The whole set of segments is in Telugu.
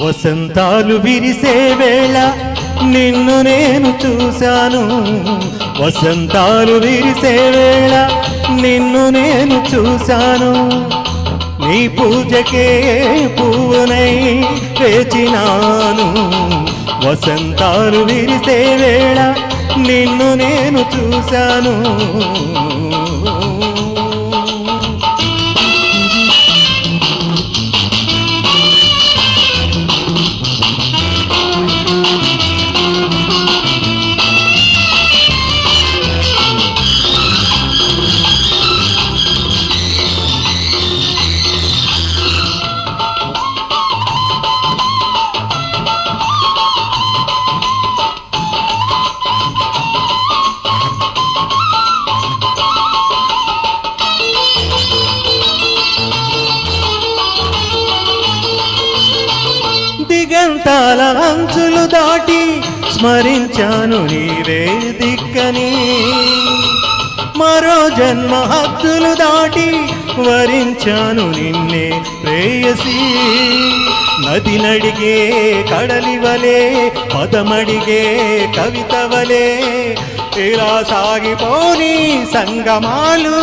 వసంతాలు విరిసే వేళ నిన్ను నేను చూశాను. వసంతాలు విరిసే వేళ నిన్ను నేను చూశాను. నీ పూజకే పువ్వునై వేచినాను. వసంతాలు విరిసే వేళ నిన్ను నేను చూశాను. దిగంతాల అంచులు దాటి స్మరించాను నీవే దిక్కని. మరో జన్మ హద్దులు దాటి వరించాను నిన్నే ప్రేయసి. నది నడిగే కడలివలే పదమడిగే కవితవలే ఇలా సాగిపోని సంగమాలు.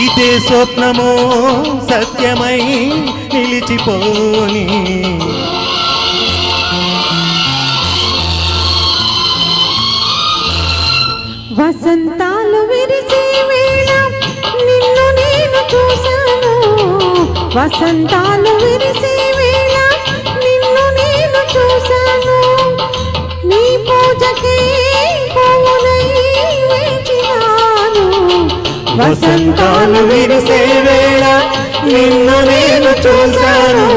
ఇదే స్వప్నమో సత్యమై నిలిచిపోని. వసంతాలు విరిసే వేళ నిన్ను నేను చూశాను. వసంతాలు విరిసే వేళ నిన్ను నేను చూశాను. నీ పూజకే పువ్వునై వేచినాను. వసంతాలు విరిసే వేళ నిన్ను నేను చూశాను.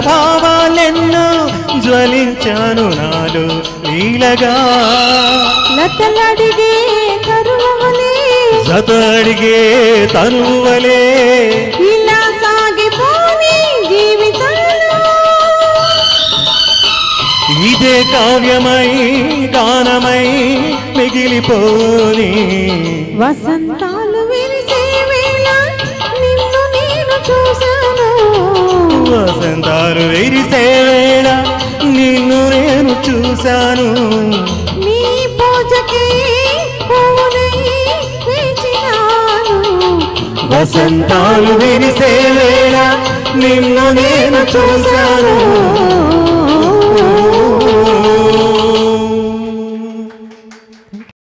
భావాలెన్నో జ్వలించాను నాలో లీలగా. లతలడిగే కరువలే జతడిగే తనువలే ఇలా సాగిపోని జీవితాలు. ఇదే కావ్యమై గానమై మిగిలిపోని. వసంతాలు విరిసే వేళ నిన్ను నేను చూశాను. వసంతాలు విరిసే వేళ నిన్ను నేను చూశాను. నీ పూజకే పువ్వునై వేచినాను. వసంతాలు విరిసే వేళ నిన్ను నేను చూశాను.